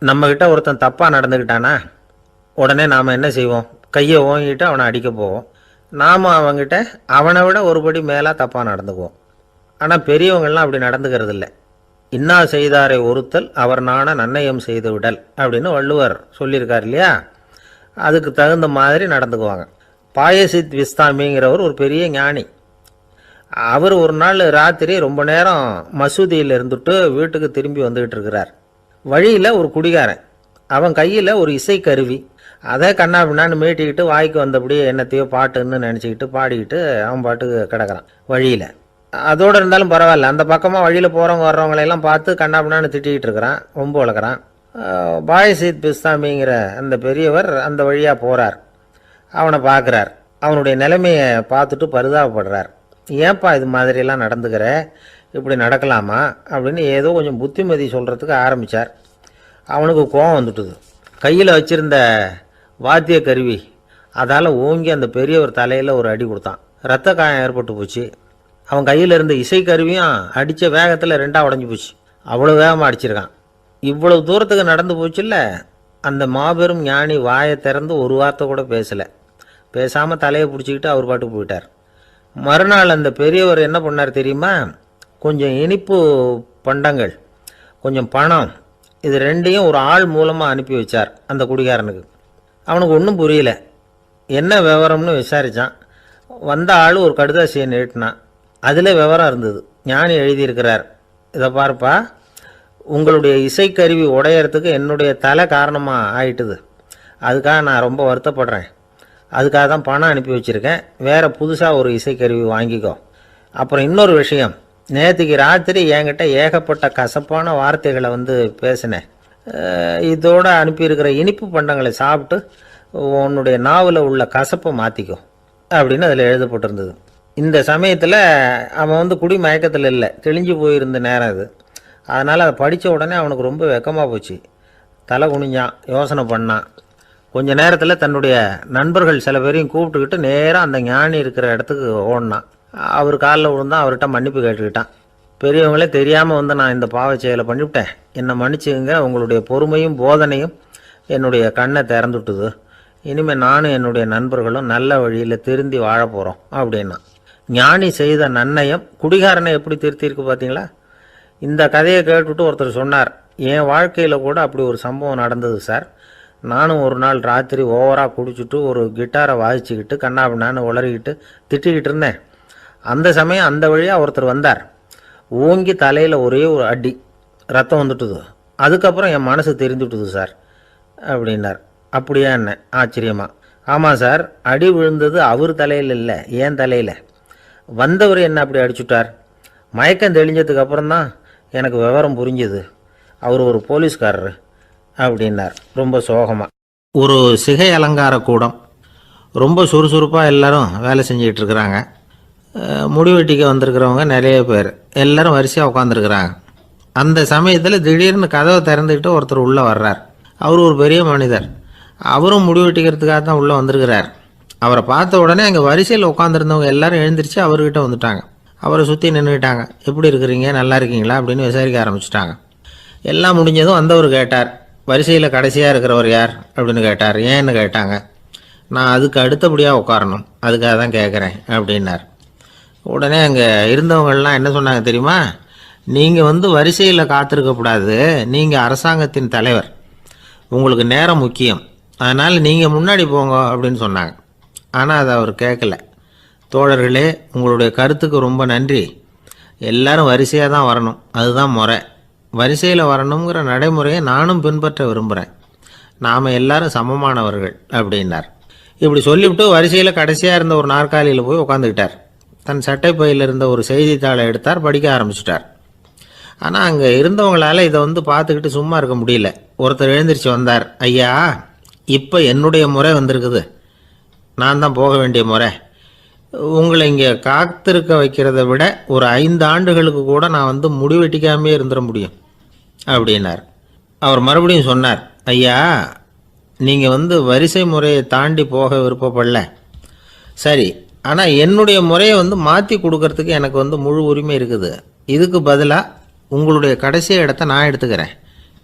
நம்மக்கிட்ட ஒருத்தன் தப்பாக நடந்துக்கிட்டானா உடனே நாம் என்ன செய்வோம்? கையை ஓங்கிட்டு அவனை அடிக்க போவோம். நாம் அவங்ககிட்ட அவனை விட ஒருபடி மேலே தப்பாக நடந்துக்குவோம். ஆனால் பெரியவங்கள்லாம் அப்படி நடந்துக்கிறது இல்லை. இன்னா செய்தாரை ஒருத்தல் அவர் நாண நன்னயம் செய்து விடல் அப்படின்னு வள்ளுவர் சொல்லியிருக்கார் இல்லையா? அதுக்கு தகுந்த மாதிரி நடந்துக்குவாங்க. பாயசித் விஸ்தாமிங்கிறவர் ஒரு பெரிய ஞானி. அவர் ஒரு நாள் ராத்திரி ரொம்ப நேரம் மசூதியில் இருந்துட்டு வீட்டுக்கு திரும்பி வந்துக்கிட்டு இருக்கிறார். வழியில் ஒரு குடிகாரன், அவன் கையில் ஒரு இசைக்கருவி, அதை கண்ணா பின்னான்னு மீட்டிக்கிட்டு வாய்க்கு வந்தபடி என்னத்தையோ பாட்டுன்னு நினச்சிக்கிட்டு பாடிக்கிட்டு அவன் பாட்டுக்கு கிடக்கிறான் வழியில். அதோடு இருந்தாலும் பரவாயில்ல, அந்த பக்கமாக வழியில் போகிறவங்க வர்றவங்களையெல்லாம் பார்த்து கண்ணா பின்னான்னு திட்டிக்கிட்டு இருக்கிறான், ரொம்ப வளர்க்குறான். பாயசித் பிஸ்தாமிங்கிற அந்த பெரியவர் அந்த வழியாக போகிறார். அவனை பார்க்குறார். அவனுடைய நிலைமையை பார்த்துட்டு பரிதாபப்படுறார். ஏன்பா இது மாதிரியெல்லாம் நடந்துக்கிற, இப்படி நடக்கலாமா அப்படின்னு ஏதோ கொஞ்சம் புத்திமதி சொல்கிறதுக்கு ஆரம்பித்தார். அவனுக்கு கோபம் வந்துட்டுது. கையில் வச்சுருந்த வாத்திய கருவி அதால் ஓங்கி அந்த பெரியவர் தலையில் ஒரு அடி கொடுத்தான். ரத்த காயம் ஏற்பட்டு போச்சு. அவன் கையில் இருந்த இசைக்கருவியும் அடித்த வேகத்தில் ரெண்டாக உடஞ்சி போச்சு. அவ்வளோ வேகமாக அடிச்சிருக்கான். இவ்வளவு தூரத்துக்கு நடந்து போச்சுல்ல, அந்த மாபெரும் ஞானி வாயை திறந்து ஒரு வார்த்தை கூட பேசலை. பேசாமல் தலையை பிடிச்சிக்கிட்டு அவர் பாட்டுக்கு போயிட்டார். மறுநாள் அந்த பெரியவர் என்ன பண்ணார் தெரியுமா? கொஞ்சம் இனிப்பு பண்டங்கள், கொஞ்சம் பணம், இது ரெண்டையும் ஒரு ஆள் மூலமாக அனுப்பி வச்சார் அந்த குடிகாரனுக்கு. அவனுக்கு ஒன்றும் புரியல. என்ன விவரம்னு விசாரித்தான். வந்த ஆள் ஒரு கடுதாசியை நீட்டினான். அதில் விவரம் இருந்தது. ஞானி எழுதியிருக்கிறார், இதை பார்ப்பா, உங்களுடைய இசைக்கருவி உடையறதுக்கு என்னுடைய தலை காரணமாக ஆயிட்டுது. அதுக்காக நான் ரொம்ப வருத்தப்படுறேன். அதுக்காக தான் பணம் அனுப்பி வச்சுருக்கேன். வேறு புதுசாக ஒரு இசைக்கருவி வாங்கிக்கோ. அப்புறம் இன்னொரு விஷயம், நேற்றுக்கு ராத்திரி என்கிட்ட ஏகப்பட்ட கசப்பான வார்த்தைகளை பேசினேன். இதோடு அனுப்பியிருக்கிற இனிப்பு பண்டங்களை சாப்பிட்டு உன்னுடைய நாவில் உள்ள கசப்பை மாற்றிக்கோ அப்படின்னு அதில் எழுதப்பட்டிருந்தது. இந்த சமயத்தில் அவன் குடி மயக்கத்தில் இல்லை, தெளிஞ்சு போயிருந்த நேரம் அது. அதனால் அதை படித்த உடனே அவனுக்கு ரொம்ப வெக்கமாக போச்சு. தலை குனிஞ்சான், யோசனை பண்ணான். கொஞ்ச நேரத்தில் தன்னுடைய நண்பர்கள் சில பேரையும் கூப்பிட்டுக்கிட்டு நேராக அந்த ஞானி இருக்கிற இடத்துக்கு ஓடினான். அவர் காலில் விழுந்தான். அவர்கிட்ட மன்னிப்பு கேட்டுக்கிட்டான். பெரியவங்களே தெரியாமல் நான் இந்த பாவச் செயலை பண்ணிவிட்டேன், என்னை மன்னிச்சுங்க. உங்களுடைய பொறுமையும் போதனையும் என்னுடைய கண்ணை திறந்துட்டுது. இனிமேல் நானும் என்னுடைய நண்பர்களும் நல்ல வழியில் திருந்தி வாழ போகிறோம் அப்படின்னா. ஞானி செய்த நன்னயம் குடிகாரனை எப்படி திருத்தியிருக்கு பார்த்தீங்களா? இந்த கதையை கேட்டுவிட்டு ஒருத்தர் சொன்னார், என் வாழ்க்கையில் கூட அப்படி ஒரு சம்பவம் நடந்தது சார். நானும் ஒரு நாள் ராத்திரி ஓவராக குடிச்சிட்டு ஒரு கிட்டாரை வாசிச்சுக்கிட்டு கண்ணாபின்னான்னு உளறிக்கிட்டு திட்டிக்கிட்டு இருந்தேன். அந்த சமயம் அந்த வழியாக ஒருத்தர் வந்தார். ஓங்கி தலையில் ஒரே ஒரு அடி, ரத்தம் வந்துட்டுது. அதுக்கப்புறம் என் மனசு தெரிஞ்சுட்டுது சார் அப்படின்னார். அப்படியா என்ன ஆச்சரியமா? ஆமாம் சார், அடி விழுந்தது அவர் தலையில் இல்லை, என் தலையில். வந்தவர் என்ன அப்படி அடிச்சுட்டார். மயக்கம் தெளிஞ்சதுக்கு அப்புறம்தான் எனக்கு விவரம் புரிஞ்சுது. அவர் ஒரு போலீஸ்காரர் அப்படின்னார் ரொம்ப சோகமாக. ஒரு சிகை அலங்கார கூடம், ரொம்ப சுறுசுறுப்பாக எல்லோரும் வேலை செஞ்சிகிட்டு இருக்கிறாங்க. முடிவெட்டிக்க வந்திருக்கிறவங்க நிறைய பேர், எல்லோரும் வரிசையாக உட்காந்துருக்குறாங்க. அந்த சமயத்தில் திடீர்னு கதவை திறந்துக்கிட்டு ஒருத்தர் உள்ளே வர்றார். அவர் ஒரு பெரிய மனிதர். அவரும் முடிவெட்டிக்கிறதுக்காக தான் உள்ளே வந்திருக்கிறார். அவரை பார்த்த உடனே அங்கே வரிசையில் உட்காந்துருந்தவங்க எல்லோரும் எழுந்திரிச்சு அவர்கிட்ட வந்துட்டாங்க. அவரை சுற்றி நின்றுக்கிட்டாங்க. எப்படி இருக்கிறீங்க, நல்லா இருக்கீங்களா அப்படின்னு விசாரிக்க ஆரம்பிச்சிட்டாங்க. எல்லாம் முடிஞ்சதும் வந்தவர் கேட்டார், வரிசையில் கடைசியாக இருக்கிறவர் யார் அப்படின்னு கேட்டார். ஏன்னு கேட்டாங்க. நான் அதுக்கு அடுத்தபடியாக உட்காரணும், அதுக்காக தான் கேட்குறேன் அப்படின்னார். உடனே அங்கே இருந்தவங்கள்லாம் என்ன சொன்னாங்க தெரியுமா? நீங்கள் வரிசையில் காத்திருக்கக்கூடாது, நீங்கள் அரசாங்கத்தின் தலைவர், உங்களுக்கு நேரம் முக்கியம், அதனால் நீங்கள் முன்னாடி போங்க அப்படின்னு சொன்னாங்க. ஆனால் அதை அவர் கேட்கல. தோழர்களே, உங்களுடைய கருத்துக்கு ரொம்ப நன்றி. எல்லாரும் வரிசையாக தான் வரணும், அதுதான் முறை. வரிசையில் வரணுங்கிற நடைமுறையை நானும் பின்பற்ற விரும்புகிறேன். நாம் எல்லாரும் சமமானவர்கள் அப்படின்னார். இப்படி சொல்லிவிட்டு வரிசையில் கடைசியாக இருந்த ஒரு நாற்காலியில் போய் உட்காந்துக்கிட்டார். தன் சட்டை பையில் இருந்த ஒரு செய்தித்தாளை எடுத்தார், படிக்க ஆரம்பிச்சிட்டார். ஆனால் அங்கே இருந்தவங்களால் இதை பார்த்துக்கிட்டு சும்மா இருக்க முடியல. ஒருத்தர் எழுந்திரிச்சு வந்தார். ஐயா, இப்போ என்னுடைய முறை வந்திருக்குது, நான் தான் போக வேண்டிய முறை. உங்களை இங்கே காத்திருக்க வைக்கிறத விட ஒரு 5 ஆண்டுகளுக்கு கூட நான் முடிவெட்டிக்காமே இருந்துட முடியும் அப்படின்னார். அவர் மறுபடியும் சொன்னார், ஐயா, நீங்கள் வரிசை முறையை தாண்டி போக விருப்பப்படல, சரி, ஆனால் என்னுடைய முறையை மாற்றி கொடுக்கறதுக்கு எனக்கு முழு உரிமை இருக்குது. இதுக்கு பதிலாக உங்களுடைய கடைசி இடத்த நான் எடுத்துக்கிறேன்.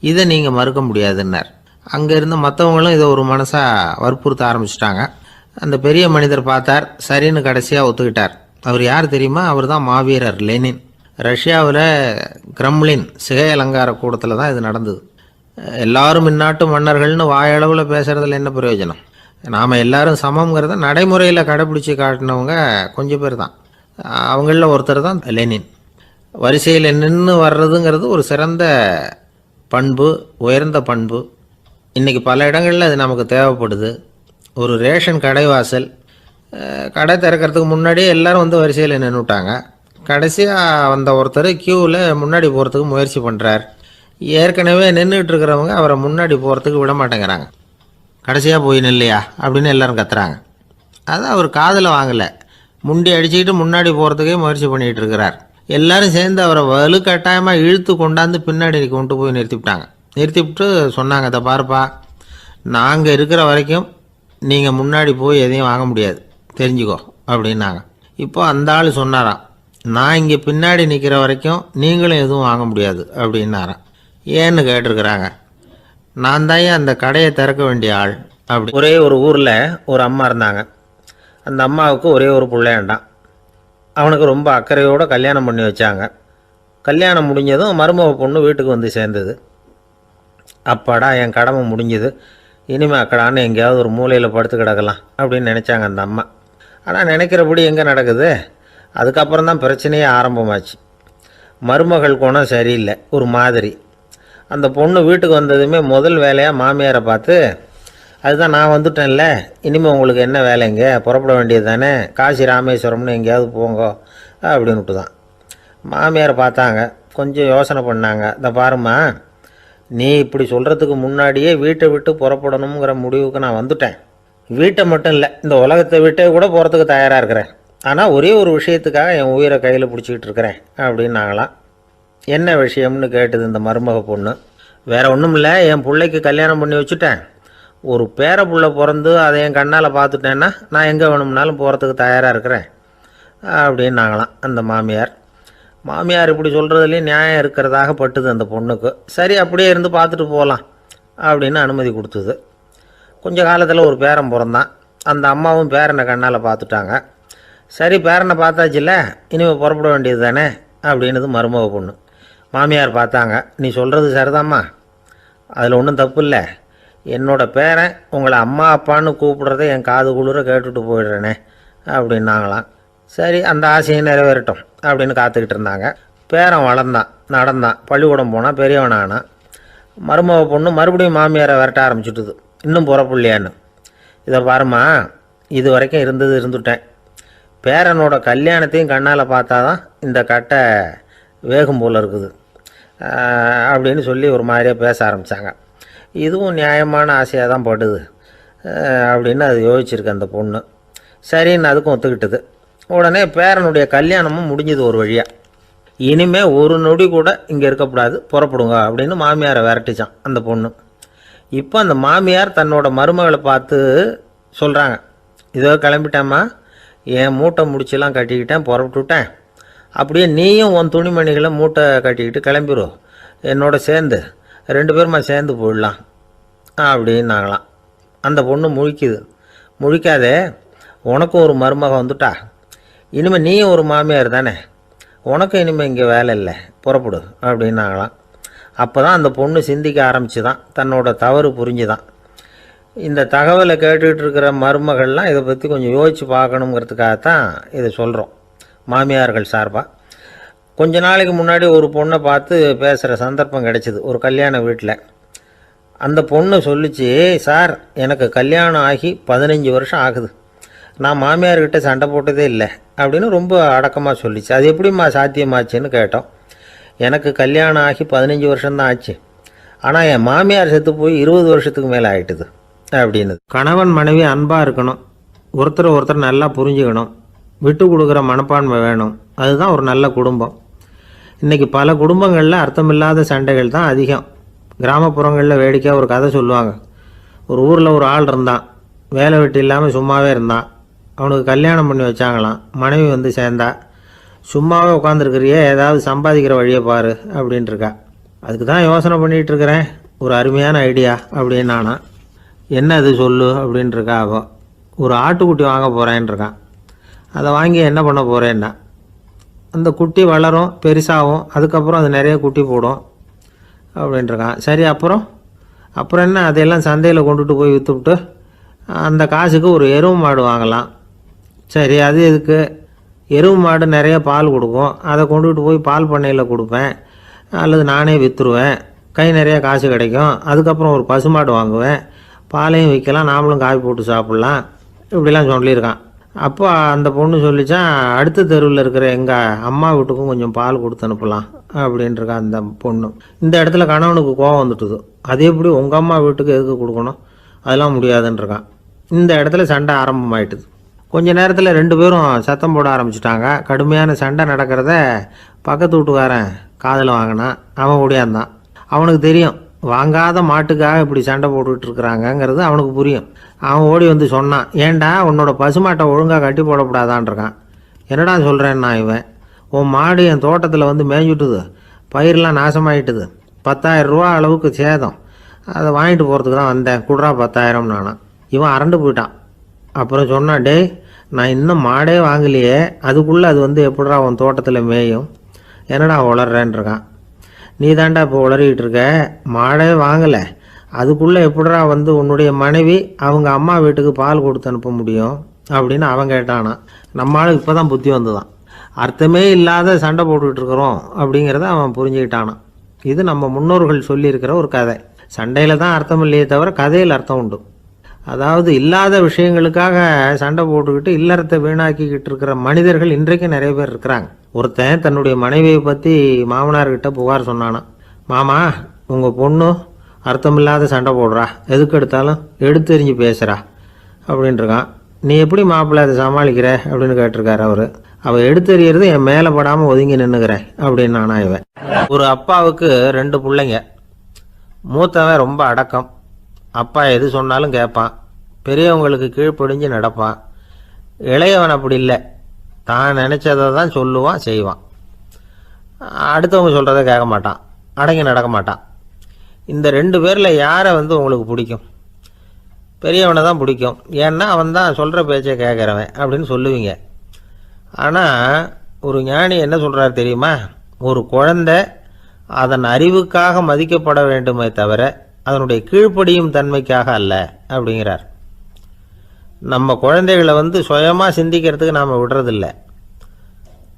இதை நீங்கள் மறுக்க முடியாதுன்னார். அங்கே இருந்த மற்றவங்களும் இதை ஒரு மனசாக வற்புறுத்த ஆரம்பிச்சிட்டாங்க. அந்த பெரிய மனிதர் பார்த்தார், சரின்னு கடைசியாக ஒத்துக்கிட்டார். அவர் யார் தெரியுமா? அவர் தான் மாவீரர் லெனின். ரஷ்யாவில் கிரெம்ளின் சிகை அலங்கார கூடத்தில் தான் இது நடந்தது. எல்லாரும் இந்நாட்டு மன்னர்கள்னு வாயளவில் பேசுகிறதுல என்ன பிரயோஜனம்? நாம் எல்லாரும் சமங்கிறத நடைமுறையில் கடைப்பிடிச்சி காட்டினவங்க கொஞ்சம் பேர் தான். அவங்களில் ஒருத்தர் தான் லெனின். வரிசையில் நின்று வர்றதுங்கிறது ஒரு சிறந்த பண்பு, உயர்ந்த பண்பு. இன்றைக்கி பல இடங்களில் அது நமக்கு தேவைப்படுது. ஒரு ரேஷன் கடைவாசல், கடை திறக்கிறதுக்கு முன்னாடியே எல்லோரும் வந்து வரிசையில் நின்றுட்டாங்க. கடைசியாக வந்த ஒருத்தர் க்யூவில் முன்னாடி போகிறதுக்கு முயற்சி பண்ணுறார். ஏற்கனவே நின்றுட்டு இருக்கிறவங்க அவரை முன்னாடி போகிறதுக்கு விட மாட்டேங்கிறாங்க. கடைசியாக போய் நில்லையா அப்படின்னு எல்லோரும் கத்துறாங்க. அது அவர் காதில் வாங்கலை. முண்டி அடிச்சுக்கிட்டு முன்னாடி போகிறதுக்கே முயற்சி பண்ணிகிட்டு இருக்கிறார். எல்லோரும் சேர்ந்து அவரை வலுக்கட்டாயமாக இழுத்து கொண்டாந்து பின்னாடி கொண்டு போய் நிறுத்திவிட்டாங்க. நிறுத்திவிட்டு சொன்னாங்க, இதை பாருப்பா, நாங்கள் இருக்கிற வரைக்கும் நீங்கள் முன்னாடி போய் எதையும் வாங்க முடியாது, தெரிஞ்சுக்கோ அப்படின்னாங்க. இப்போ அந்த ஆள் சொன்னாராம், நான் இங்கே பின்னாடி நிற்கிற வரைக்கும் நீங்களும் எதுவும் வாங்க முடியாது அப்படின்னாராம். ஏன்னு கேட்டிருக்கிறாங்க. நான் தான் அந்த கடையை திறக்க வேண்டிய ஆள் அப்படி. ஒரே ஒரு ஊரில் ஒரு அம்மா இருந்தாங்க. அந்த அம்மாவுக்கு ஒரே ஒரு பிள்ளையாண்டான். அவனுக்கு ரொம்ப அக்கறையோடு கல்யாணம் பண்ணி வச்சாங்க. கல்யாணம் முடிஞ்சதும் மருமக பொண்ணு வீட்டுக்கு வந்து சேர்ந்தது. அப்பாடா, என் கடமை முடிஞ்சது, இனிமேல் அக்கடான்னு எங்கேயாவது ஒரு மூலையில் படுத்து கிடக்கலாம் அப்படின்னு நினச்சாங்க அந்த அம்மா. ஆனால் நினைக்கிறபடி எங்கே நடக்குது? அதுக்கப்புறம் தான் பிரச்சனையே ஆரம்பமாச்சு. மருமகள் குணம் சரியில்லை, ஒரு மாதிரி. அந்த பொண்ணு வீட்டுக்கு வந்ததுமே முதல் வேலையாக மாமியாரை பார்த்து, அதுதான் நான் வந்துட்டேன்ல, இனிமேல் உங்களுக்கு என்ன வேலைங்க, புறப்பட வேண்டியது தானே, காசி ராமேஸ்வரம்னு எங்கேயாவது போங்கோ அப்படின்ட்டு தான். மாமியாரை பார்த்தாங்க, கொஞ்சம் யோசனை பண்ணாங்க. இந்த பாருமா, நீ இப்படி சொல்கிறதுக்கு முன்னாடியே வீட்டை விட்டு புறப்படணுங்கிற முடிவுக்கு நான் வந்துட்டேன். வீட்டை மட்டும் இல்லை, இந்த உலகத்தை விட்டே கூட போகிறதுக்கு தயாராக இருக்கிறேன். ஆனால் ஒரே ஒரு விஷயத்துக்காக என் உயிரை கையில் பிடிச்சிக்கிட்டு இருக்கிறேன் அப்படின்னாங்களாம். என்ன விஷயம்னு கேட்டது இந்த மருமக பொண்ணு. வேறு ஒன்றும் இல்லை, என் பிள்ளைக்கு கல்யாணம் பண்ணி வச்சுட்டேன். ஒரு பேர புள்ள பிறந்து அதை என் கண்ணால் பார்த்துட்டேன்னா நான் எங்கே வேணும்னாலும் போகிறதுக்கு தயாராக இருக்கிறேன் அப்படின்னாங்களாம் அந்த மாமியார். மாமியார் இப்படி சொல்கிறதுலேயும் நியாயம் இருக்கிறதாக பட்டுது அந்த பொண்ணுக்கு. சரி, அப்படியே இருந்து பார்த்துட்டு போகலாம் அப்படின்னு அனுமதி கொடுத்தது. கொஞ்ச காலத்தில் ஒரு பேரன் பிறந்தான். அந்த அம்மாவும் பேரனை கண்ணால் பார்த்துட்டாங்க. சரி, பேரனை பார்த்தாச்சுல்ல, இனிமேல் புறப்பட வேண்டியது தானே அப்படின்னது மருமக பொண்ணு. மாமியார் பார்த்தாங்க, நீ சொல்கிறது சரிதாம்மா, அதில் ஒன்றும் தப்பு இல்லை. என்னோட பேரன் உங்களை அம்மா அப்பான்னு கூப்பிட்றதை என் காது குளிர கேட்டுட்டு போயிடுறேனே அப்படின்னாங்களாம். சரி, அந்த ஆசையை நிறைவேறட்டும் அப்படின்னு காத்துக்கிட்டு இருந்தாங்க. பேரன் வளர்ந்தான், நடந்தான், பள்ளிக்கூடம் போனால், பெரியவனானான். மருமக பொண்ணு மறுபடியும் மாமியாரை விரட்ட ஆரம்பிச்சுட்டுது, இன்னும் புறப்பில்லையான்னு. இதை பாருமா, இது வரைக்கும் இருந்துட்டேன். பேரனோட கல்யாணத்தையும் கண்ணால் பார்த்தா தான் இந்த கட்டை வேகும் போல் இருக்குது அப்படின்னு சொல்லி ஒரு மாதிரியாக பேச ஆரம்பித்தாங்க. இதுவும் நியாயமான ஆசையாக தான் படுது அப்படின்னு அது யோசிச்சிருக்கு அந்த பொண்ணு. சரின்னு அதுக்கும் ஒத்துக்கிட்டது. உடனே பேரனுடைய கல்யாணமும் முடிஞ்சது ஒரு வழியாக. இனிமேல் ஒரு நொடி கூட இங்கே இருக்கக்கூடாது, புறப்படுங்க அப்படின்னு மாமியாரை விரட்டிச்சான் அந்த பொண்ணு. இப்போ அந்த மாமியார் தன்னோட மருமகளை பார்த்து சொல்கிறாங்க, இதோ கிளம்பிட்டேம்மா, என் மூட்டை முடிச்செல்லாம் கட்டிக்கிட்டேன், புறப்பட்டுவிட்டேன். அப்படியே நீயும் உன் துணிமணிகளை மூட்டை கட்டிக்கிட்டு கிளம்பிடும், என்னோட சேர்ந்து 2 பேருமா சேர்ந்து போயிடலாம் அப்படின்னாங்களாம். அந்த பொண்ணு முழிக்குது. முழிக்காதே, உனக்கும் ஒரு மருமக வந்துட்டா, இனிமேல் நீயும் ஒரு மாமியார் தானே, உனக்கும் இனிமேல் இங்கே வேலை இல்லை, புறப்படு அப்படின்னாங்களாம். அப்போ தான் அந்த பொண்ணு சிந்திக்க ஆரம்பிச்சுதான், தன்னோட தவறு புரிஞ்சுதான். இந்த தகவலை கேட்டுக்கிட்டு இருக்கிற மருமகள்லாம் இதை பற்றி கொஞ்சம் யோசித்து பார்க்கணுங்கிறதுக்காகத்தான் இதை சொல்கிறோம் மாமியார்கள் சார்பாக. கொஞ்ச நாளைக்கு முன்னாடி ஒரு பொண்ணை பார்த்து பேசுகிற சந்தர்ப்பம் கிடைச்சிது ஒரு கல்யாண வீட்டில். அந்த பொண்ணு சொல்லிச்சு, சார், எனக்கு கல்யாணம் ஆகி 15 வருஷம் ஆகுது, நான் மாமியார்கிட்ட சண்டை போட்டதே இல்லை அப்படின்னு ரொம்ப அடக்கமாக சொல்லிச்சு. அது எப்படிம்மா சாத்தியமாச்சுன்னு கேட்டோம். எனக்கு கல்யாணம் ஆகி 15 வருஷம்தான் ஆச்சு, ஆனால் என் மாமியார் செத்து போய் 20 வருஷத்துக்கு மேலே ஆகிட்டுது அப்படின்னு. கணவன் மனைவி அன்பாக இருக்கணும், ஒருத்தர் நல்லா புரிஞ்சுக்கணும், விட்டு கொடுக்குற மனப்பான்மை வேணும், அதுதான் ஒரு நல்ல குடும்பம். இன்றைக்கி பல குடும்பங்களில் அர்த்தமில்லாத சண்டைகள் தான் அதிகம். கிராமப்புறங்களில் வேடிக்கையாக ஒரு கதை சொல்லுவாங்க. ஒரு ஊரில் ஒரு ஆள் இருந்தான், வேலை வெட்டி இல்லாமல் சும்மாவே இருந்தான். அவனுக்கு கல்யாணம் பண்ணி வச்சாங்களாம். மனைவி வந்து சேர்ந்தா, சும்மாவே உட்காந்துருக்கிறியே, ஏதாவது சம்பாதிக்கிற வழியை பாரு அப்படின்ட்டுருக்கா. அதுக்கு தான் யோசனை பண்ணிகிட்டு இருக்கிறேன், ஒரு அருமையான ஐடியா அப்படின்னு நானா. என்ன அது சொல்லு அப்படின்ட்டுருக்கா அவ. ஒரு ஆட்டுக்குட்டி வாங்க போகிறேன்ருக்கான். அதை வாங்கி என்ன பண்ண போகிறேன்னா, அந்த குட்டி வளரும், பெருசாகும், அதுக்கப்புறம் அது நிறைய குட்டி போடும் அப்படின்ட்டுருக்கான். சரி, அப்புறம் என்ன, அதையெல்லாம் சந்தையில் கொண்டுட்டு போய் விற்றுவிட்டு அந்த காசுக்கு ஒரு எருவு மாடு வாங்கலாம். சரி, அது எதுக்கு? எருவு மாடு நிறைய பால் கொடுக்கும், அதை கொண்டுகிட்டு போய் பால் பண்ணையில் கொடுப்பேன், அல்லது நானே விற்றுருவேன், கை நிறைய காசு கிடைக்கும். அதுக்கப்புறம் ஒரு பசுமாடு வாங்குவேன், பாலையும் விற்கலாம், நாமளும் காய் போட்டு சாப்பிட்லாம், இப்படிலாம் சொல்லியிருக்கான். அப்போ அந்த பொண்ணு சொல்லிச்சான், அடுத்த தெருவில் இருக்கிற எங்கள் அம்மா வீட்டுக்கும் கொஞ்சம் பால் கொடுத்து அனுப்பலாம் அப்படின்ட்டுருக்கான் அந்த பொண்ணு. இந்த இடத்துல கணவனுக்கு கோபம் வந்துட்டுது. அது எப்படி உங்கள் அம்மா வீட்டுக்கு எதுக்கு கொடுக்கணும், அதெல்லாம் முடியாதுன்றிருக்கான். இந்த இடத்துல சண்டை ஆரம்பமாயிட்டுது. கொஞ்ச நேரத்தில் 2 பேரும் சத்தம் போட ஆரம்பிச்சிட்டாங்க. கடுமையான சண்டை நடக்கிறத பக்கத்து வீட்டுக்காரன் காதில் வாங்கினான். அவன் ஓடியாந்தான். அவனுக்கு தெரியும், வாங்காத மாட்டுக்காக இப்படி சண்டை போட்டுக்கிட்டு இருக்கிறாங்கங்கிறது அவனுக்கு புரியும். அவன் ஓடி வந்து சொன்னான், ஏண்டா உன்னோட பசுமாட்டை ஒழுங்காக கட்டி போடக்கூடாதான்ருக்கான். என்னடா சொல்கிறேன்னா இவன், உன் மாடு என் தோட்டத்தில் வந்து மேய்ஞ்சுட்டுது, பயிரெலாம் நாசமாயிட்டுது, 10,000 ரூபா அளவுக்கு சேதம், அதை வாங்கிட்டு போகிறதுக்கு தான் வந்தேன், குடுறா 10,000 நானா. இவன் அரண்டு போயிட்டான். அப்புறம் சொன்னான், டேய் நான் இன்னும் மாடே வாங்கலையே, அதுக்குள்ளே அது வந்து எப்படிடா உன் தோட்டத்தில் மேயும், என்னடா உளர்றேன்ருக்கான். நீ தாண்டா இப்போ உளறிக்கிட்டு இருக்க, மாடே வாங்கலை, அதுக்குள்ளே எப்படிடா வந்து உன்னுடைய மனைவி அவங்க அம்மா வீட்டுக்கு பால் கொடுத்து அனுப்ப முடியும் அப்படின்னு அவன் கேட்டானா. நம்மளால் இப்போ தான் புத்தி வந்துதான், அர்த்தமே இல்லாத சண்டை போட்டுக்கிட்டு இருக்கிறோம் அப்படிங்கிறத அவன் புரிஞ்சுக்கிட்டானான். இது நம்ம முன்னோர்கள் சொல்லியிருக்கிற ஒரு கதை. சண்டையில் தான் அர்த்தம் இல்லையே தவிர கதையில் அர்த்தம் உண்டு. அதாவது இல்லாத விஷயங்களுக்காக சண்டை போட்டுக்கிட்டு இல்லறத்தை வீணாக்கிக்கிட்டு இருக்கிற மனிதர்கள் இன்றைக்கு நிறைய பேர் இருக்கிறாங்க. ஒருத்தன் தன்னுடைய மனைவியை பற்றி மாமனார்கிட்ட புகார் சொன்னானா, மாமா உங்கள் பொண்ணு அர்த்தமில்லாத சண்டை போடுறா, எதுக்கு எடுத்தாலும் எடுத்தெறிஞ்சு பேசுகிறா அப்படின்ட்டுருக்கான். நீ எப்படி மாப்பிள்ளை அதை சமாளிக்கிற அப்படின்னு கேட்டிருக்காரு அவர். அவள் எடுத்தெறியறது என் மேலே படாமல் ஒதுங்கி நின்றுக்கிறேன் அப்படின்னு நானா இவன். ஒரு அப்பாவுக்கு 2 பிள்ளைங்க. மூத்தவன் ரொம்ப அடக்கம், அப்பா எது சொன்னாலும் கேட்பான், பெரியவங்களுக்கு கீழ்ப்படிஞ்சு நடப்பான். இளையவன் அப்படி இல்லை, தான் நினச்சதை தான் சொல்லுவான், செய்வான், அடுத்தவங்க சொல்கிறத கேட்க மாட்டான், அடங்கி நடக்க மாட்டான். இந்த 2 பேரில் யாரை வந்து உங்களுக்கு பிடிக்கும்? பெரியவனை தான் பிடிக்கும், ஏன்னா அவன் தான் சொல்கிற பேச்சை கேட்குறவன் அப்படின்னு சொல்லுவீங்க. ஆனால் ஒரு ஞானி என்ன சொல்கிறார் தெரியுமா? ஒரு குழந்தை அதன் அறிவுக்காக மதிக்கப்பட வேண்டுமே தவிர அதனுடைய கீழ்ப்படியும் தன்மைக்காக அல்ல அப்படிங்கிறார். நம்ம குழந்தைகளை வந்து சுயமாக சிந்திக்கிறதுக்கு நாம் விடுறதில்லை,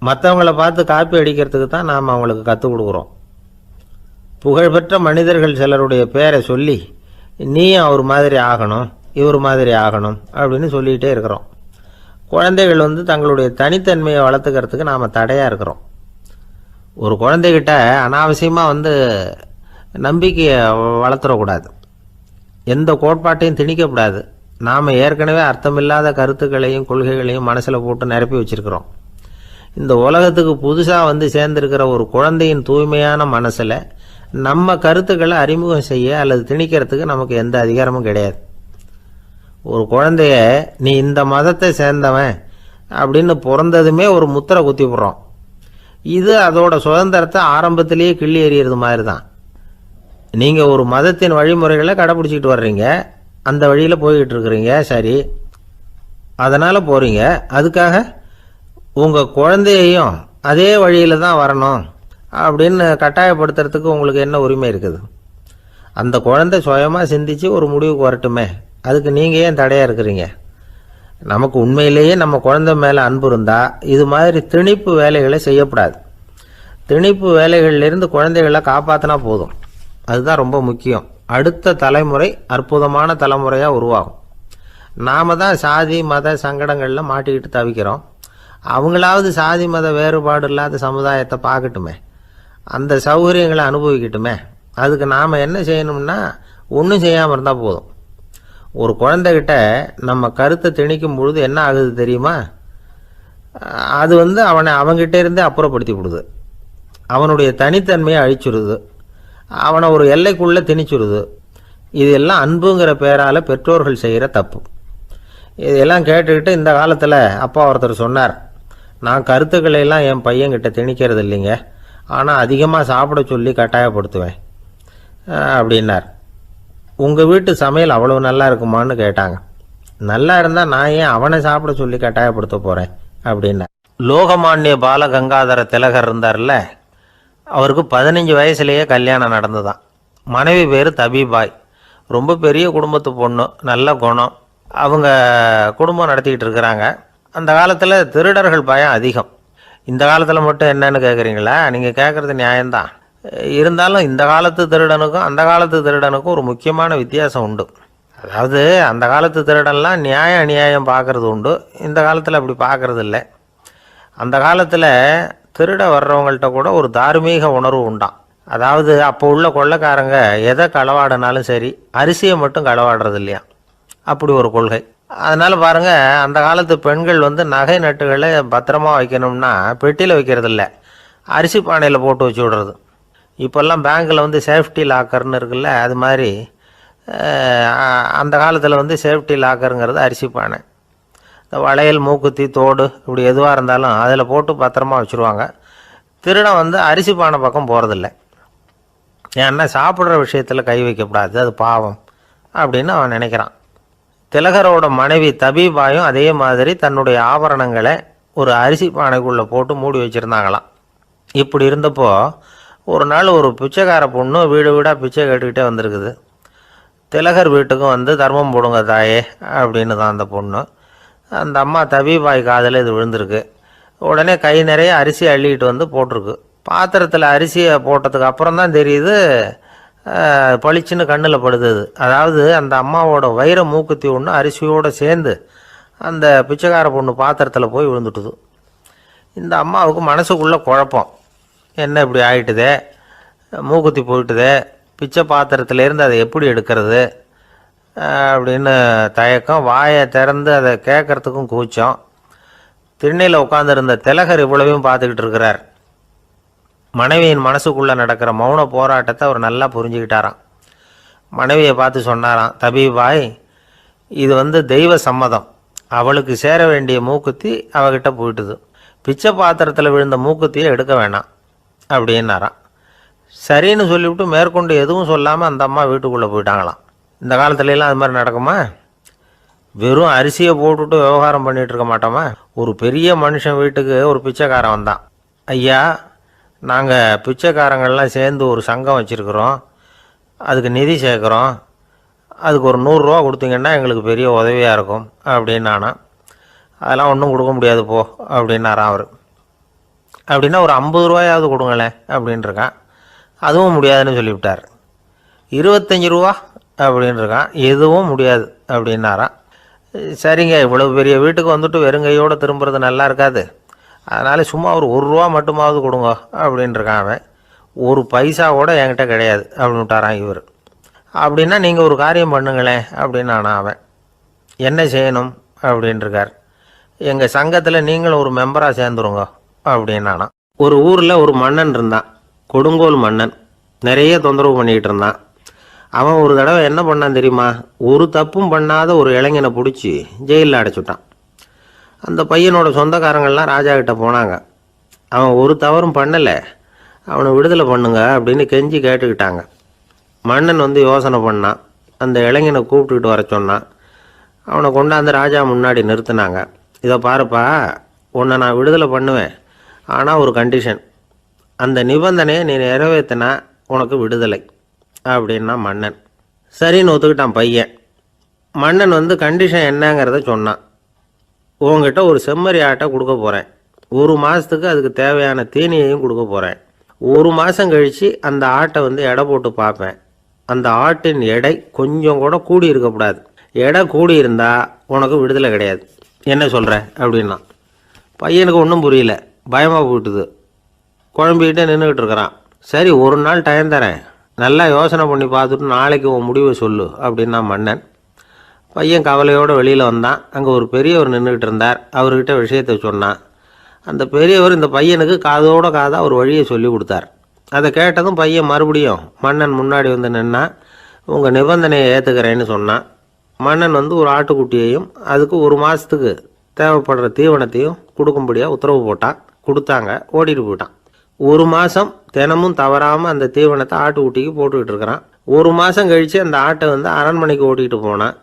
மற்றவங்கள பார்த்து காப்பி அடிக்கிறதுக்கு தான் நாம் அவங்களுக்கு கற்றுக் கொடுக்குறோம். புகழ்பெற்ற மனிதர்கள் சிலருடைய பேரை சொல்லி நீயும் அவர் மாதிரி ஆகணும், இவர் மாதிரி ஆகணும் அப்படின்னு சொல்லிகிட்டே இருக்கிறோம். குழந்தைகள் வந்து தங்களுடைய தனித்தன்மையை வளர்த்துக்கிறதுக்கு நாம் தடையாக இருக்கிறோம். ஒரு குழந்தைகிட்ட அனாவசியமாக வந்து நம்பிக்கையை வளர்த்துடக்கூடாது, எந்த கோட்பாட்டையும் திணிக்கக்கூடாது. நாம் ஏற்கனவே அர்த்தமில்லாத கருத்துக்களையும் கொள்கைகளையும் மனசில் போட்டு நிரப்பி வச்சுருக்கிறோம். இந்த உலகத்துக்கு புதுசாக வந்து சேர்ந்திருக்கிற ஒரு குழந்தையின் தூய்மையான மனசில் நம்ம கருத்துக்களை அறிமுகம் செய்ய அல்லது திணிக்கிறதுக்கு நமக்கு எந்த அதிகாரமும் கிடையாது. ஒரு குழந்தைய நீ இந்த மதத்தை சேர்ந்தவன் அப்படின்னு பிறந்ததுமே ஒரு முத்திரை குத்தி விடுறோம். இது அதோட சுதந்திரத்தை ஆரம்பத்திலேயே கிள்ளி எறிகிறது மாதிரி தான். நீங்கள் ஒரு மதத்தின் வழிமுறைகளை கடைப்பிடிச்சிக்கிட்டு வர்றீங்க, அந்த வழியில் போய்கிட்டு இருக்கிறீங்க, சரி, அதனால் போகிறீங்க. அதுக்காக உங்கள் குழந்தையையும் அதே வழியில் தான் வரணும் அப்படின்னு கட்டாயப்படுத்துறதுக்கு உங்களுக்கு என்ன உரிமை இருக்குது? அந்த குழந்தை சுயமாக சிந்தித்து ஒரு முடிவுக்கு வரட்டுமே, அதுக்கு நீங்கள் ஏன் தடையாக இருக்கிறீங்க? நமக்கு உண்மையிலேயே நம்ம குழந்தை மேலே அன்பு இருந்தால் இது மாதிரி திணிப்பு வேலைகளை செய்யக்கூடாது. திணிப்பு வேலைகளிலிருந்து குழந்தைகளை காப்பாற்றினா போதும், அதுதான் ரொம்ப முக்கியம். அடுத்த தலைமுறை அற்புதமான தலைமுறையாக உருவாகும். நாம் தான் சாதி மத சங்கடங்களில் மாட்டிக்கிட்டு தவிக்கிறோம். அவங்களாவது சாதி மத வேறுபாடு இல்லாத சமுதாயத்தை பார்க்கட்டுமே, அந்த சௌகரியங்களை அனுபவிக்கட்டுமே. அதுக்கு நாம் என்ன செய்யணும்னா ஒன்றும் செய்யாமல் இருந்தால் போதும். ஒரு குழந்தைகிட்ட நம்ம கருத்தை திணிக்கும் பொழுது என்ன ஆகுது தெரியுமா? அது வந்து அவனை அவங்ககிட்ட இருந்தே அப்புறப்படுத்தி விடுது, அவனுடைய தனித்தன்மையை அழிச்சுடுது, அவனை ஒரு எல்லைக்குள்ளே திணிச்சுடுது. இதெல்லாம் அன்புங்கிற பேரால் பெற்றோர்கள் செய்கிற தப்பு. இதெல்லாம் கேட்டுக்கிட்டு இந்த காலத்தில் அப்பா ஒருத்தர் சொன்னார், நான் கருத்துக்களை எல்லாம் என் பையன்கிட்ட திணிக்கிறது இல்லைங்க, ஆனால் அதிகமாக சாப்பிட சொல்லி கட்டாயப்படுத்துவேன் அப்படின்னார். உங்கள் வீட்டு சமையல் அவ்வளோ நல்லா இருக்குமான்னு கேட்டாங்க. நல்லா இருந்தால் நான் ஏன் அவனை சாப்பிட சொல்லி கட்டாயப்படுத்த போகிறேன் அப்படின்னார். லோகமானிய பாலகங்காதர திலகர் இருந்தார்ல, அவருக்கு 15 வயசுலேயே கல்யாணம் நடந்துதான். மனைவி பேர் தபிபாய். ரொம்ப பெரிய குடும்பத்து பொண்ணு, நல்ல குணம். அவங்க குடும்பம் நடத்திக்கிட்டு இருக்கிறாங்க. அந்த காலத்தில் திருடர்கள் பயம் அதிகம். இந்த காலத்தில் மட்டும் என்னன்னு கேட்குறீங்களா? நீங்கள் கேட்குறது நியாயம்தான். இருந்தாலும் இந்த காலத்து திருடனுக்கும் அந்த காலத்து திருடனுக்கும் ஒரு முக்கியமான வித்தியாசம் உண்டு. அதாவது அந்த காலத்து திருடன்லாம் நியாயம் அநியாயம் பார்க்குறது உண்டு, இந்த காலத்தில் அப்படி பார்க்குறது இல்லை. அந்த காலத்தில் திருட வர்றவங்கள்ட்ட கூட ஒரு தார்மீக உணர்வு உண்டாம். அதாவது அப்போ உள்ள கொள்ளைக்காரங்க எதை களவாடினாலும் சரி, அரிசியை மட்டும் களவாடுறது இல்லையா, அப்படி ஒரு கொள்கை. அதனால் பாருங்கள், அந்த காலத்து பெண்கள் நகை நட்டுகளை பத்திரமா வைக்கணும்னா பெட்டியில் வைக்கிறது இல்லை, அரிசி பானையில் போட்டு வச்சு விடுறது. இப்போல்லாம் பேங்க்கில் சேஃப்டி லாக்கர்னு இருக்குல்ல, அது மாதிரி அந்த காலத்தில் சேஃப்டி லாக்கருங்கிறது அரிசி பானை. இந்த வளையல், மூக்குத்தி, தோடு இப்படி எதுவாக இருந்தாலும் அதில் போட்டு பத்திரமா வச்சுருவாங்க. திருடன் அரிசி பானை பக்கம் போகிறதில்ல. ஏன்னா சாப்பிட்ற விஷயத்தில் கை வைக்கக்கூடாது, அது பாவம் அப்படின்னு அவன் நினைக்கிறான். திலகரோட மனைவி தபிபாயும் அதே மாதிரி தன்னுடைய ஆபரணங்களை ஒரு அரிசி பானைக்குள்ளே போட்டு மூடி வச்சுருந்தாங்களாம். இப்படி இருந்தப்போ ஒரு நாள் ஒரு பிச்சைக்கார பொண்ணு வீடு வீடாக பிச்சை கேட்டுக்கிட்டே வந்திருக்குது. திலகர் வீட்டுக்கும் தர்மம் போடுங்க தாயே அப்படின்னு தான் அந்த பொண்ணு. அந்த அம்மா தபிபாய் காதில் இது விழுந்திருக்கு. உடனே கை நிறைய அரிசி அள்ளிக்கிட்டு போட்டிருக்கு. பாத்திரத்தில் அரிசியை போட்டதுக்கு அப்புறம் தான் தெரியுது, பளிச்சுன்னு கண்ணில் படுது. அதாவது அந்த அம்மாவோட வைர மூக்குத்தி ஒன்று அரிசியோடு சேர்ந்து அந்த பிச்சைக்கார பொண்ணு பாத்திரத்தில் போய் விழுந்துட்டுது. இந்த அம்மாவுக்கு மனசுக்குள்ளே குழப்பம், என்ன இப்படி ஆகிட்டுதே, மூக்குத்தி போயிட்டுதே, பிச்சை பாத்திரத்திலேருந்து அதை எப்படி எடுக்கிறது அப்படின்னு தயக்கம். வாயை திறந்து அதை கேட்கறதுக்கும் கூச்சம். திண்ணையில் உட்காந்துருந்த திலகர் இவ்வளவையும் பார்த்துக்கிட்டு இருக்கிறார். மனைவியின் மனசுக்குள்ளே நடக்கிற மௌன போராட்டத்தை அவர் நல்லா புரிஞ்சுக்கிட்டாராம். மனைவியை பார்த்து சொன்னாராம், தபிபாய், இது தெய்வ சம்மதம், அவளுக்கு சேர வேண்டிய மூக்குத்தி அவகிட்ட போயிட்டுது, பிச்சை பாத்திரத்தில் விழுந்த மூக்குத்தியை எடுக்க வேணாம் அப்படின்னாராம். சரின்னு சொல்லிவிட்டு மேற்கொண்டு எதுவும் சொல்லாமல் அந்த அம்மா வீட்டுக்குள்ளே போயிட்டாங்களாம். இந்த காலத்துலலாம் அது மாதிரி நடக்குமா? வெறும் அரிசியை போட்டுட்டு விவகாரம் பண்ணிகிட்டு இருக்க மாட்டோமா? ஒரு பெரிய மனுஷன் வீட்டுக்கு ஒரு பிச்சைக்காரன் வந்தான். ஐயா, நாங்கள் பிச்சைக்காரங்கள்லாம் சேர்ந்து ஒரு சங்கம் வச்சுருக்குறோம், அதுக்கு நிதி சேர்க்குறோம், அதுக்கு ஒரு 100 ரூபா கொடுத்தீங்கன்னா எங்களுக்கு பெரிய உதவியாக இருக்கும் அப்படின்னானா. அதெல்லாம் ஒன்றும் கொடுக்க முடியாது போ அப்படின்னாரான் அவர். அப்படின்னா ஒரு 50 ரூபாயாவது கொடுங்களேன் அப்படின்ட்டுருக்கான். அதுவும் முடியாதுன்னு சொல்லிவிட்டார். 25 ரூபா அப்படின்ட்டுருக்கான். எதுவும் முடியாது அப்படின்னாரான். சரிங்க, இவ்வளவு பெரிய வீட்டுக்கு வெறுங்கையோடு திரும்புறது நல்லா இருக்காது, அதனால் சும்மா ஒரு 1 ரூபா மட்டுமாவது கொடுங்க அப்படின்ட்டுருக்கான் அவன். 1 பைசா கூட என்கிட்ட கிடையாது அப்படின்னு விட்டாரான் இவர். அப்படின்னா நீங்கள் ஒரு காரியம் பண்ணுங்களேன் அப்படின்னானா அவன். என்ன செய்யணும் அப்படின்ட்டுருக்கார். எங்கள் சங்கத்தில் நீங்களும் ஒரு மெம்பராக சேர்ந்துருங்க அப்படின்னானா. ஒரு ஊரில் ஒரு மன்னன் இருந்தான், கொடுங்கோல் மன்னன். நிறைய தொந்தரவு பண்ணிக்கிட்டு இருந்தான். அவன் ஒரு தடவை என்ன பண்ணான் தெரியுமா? ஒரு தப்பும் பண்ணாத ஒரு இளைஞனை பிடிச்சி ஜெயிலில் அடைச்சுட்டான். அந்த பையனோட சொந்தக்காரங்கள்லாம் ராஜா கிட்ட போனாங்க. அவன் ஒரு தவறும் பண்ணலை, அவனை விடுதலை பண்ணுங்க அப்படின்னு கெஞ்சி கேட்டுக்கிட்டாங்க. மன்னன் யோசனை பண்ணான். அந்த இளைஞனை கூப்பிட்டுக்கிட்டு வர சொன்னான். அவனை கொண்டாந்து ராஜா முன்னாடி நிறுத்தினாங்க. இதை பாருப்பா, உன்னை நான் விடுதலை பண்ணுவேன், ஆனால் ஒரு கண்டிஷன், அந்த நிபந்தனையை நீ நிறைவேற்றினா உனக்கு விடுதலை அப்படின்னா மன்னன். சரின்னு ஒத்துக்கிட்டான் பையன். மன்னன் கண்டிஷன் என்னங்கிறத சொன்னான். உங்ககிட்ட ஒரு செம்மறி ஆட்டை கொடுக்க போகிறேன், 1 மாதத்துக்கு அதுக்கு தேவையான தீனியையும் கொடுக்க போகிறேன். 1 மாதம் கழித்து அந்த ஆட்டை எடை போட்டு பார்ப்பேன். அந்த ஆட்டின் எடை கொஞ்சம் கூட கூடி இருக்கக்கூடாது. எடை கூடி இருந்தால் உனக்கு விடுதலை கிடையாது. என்ன சொல்கிற அப்படின்னா. பையனுக்கு ஒன்றும் புரியல, பயமாக போயிட்டுது. குழம்பிக்கிட்டே நின்றுக்கிட்டு இருக்கிறான். சரி, 1 நாள் டைம் தரேன், நல்லா யோசனை பண்ணி பார்த்துட்டு நாளைக்கு உன் முடிவை சொல்லு அப்படின்னா மன்னன். பையன் கவலையோடு வெளியில் வந்தான். அங்கே ஒரு பெரியவர் நின்றுக்கிட்டு இருந்தார். அவர்கிட்ட விஷயத்தை சொன்னான். அந்த பெரியவர் இந்த பையனுக்கு காதோட காதாக ஒரு வழியை சொல்லி கொடுத்தார். அதை கேட்டதும் பையன் மறுபடியும் மன்னன் முன்னாடி நின்னா. உங்கள் நிபந்தனையை ஏற்றுக்கிறேன்னு சொன்னான். மன்னன் ஒரு ஆட்டுக்குட்டியையும் அதுக்கு 1 மாதத்துக்கு தேவைப்படுற தீவனத்தையும் கொடுக்கும்படியாக உத்தரவு போட்டான். கொடுத்தாங்க, ஓடிட்டு போயிட்டான். ஒரு மாதம் தினமும் தவறாமல் அந்த தீவனத்தை ஆட்டுக்குட்டிக்கு போட்டுக்கிட்டு இருக்கிறான். ஒரு மாதம் கழித்து அந்த ஆட்டை வந்து அரண்மனைக்கு ஓட்டிகிட்டு போனான்.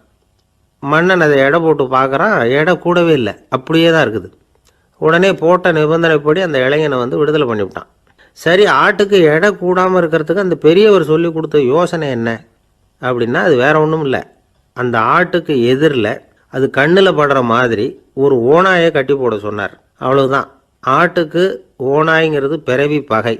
மன்னன் அதை எடை போட்டு பார்க்குறான், எடை கூடவே இல்லை, அப்படியே தான் இருக்குது. உடனே போட்ட நிபந்தனைப்படி அந்த இளைஞனை வந்து விடுதலை பண்ணிவிட்டான். சரி, ஆட்டுக்கு எடை கூடாமல் இருக்கிறதுக்கு அந்த பெரியவர் சொல்லி கொடுத்த யோசனை என்ன அப்படின்னா, அது வேற ஒன்றும் இல்லை. அந்த ஆட்டுக்கு எதிரில் அது கண்ணில் படுற மாதிரி ஒரு ஓநாயை கட்டி போட சொன்னார். அவ்வளவுதான். ஆட்டுக்கு ஓநாய்ங்கிறது பிறவி பகை.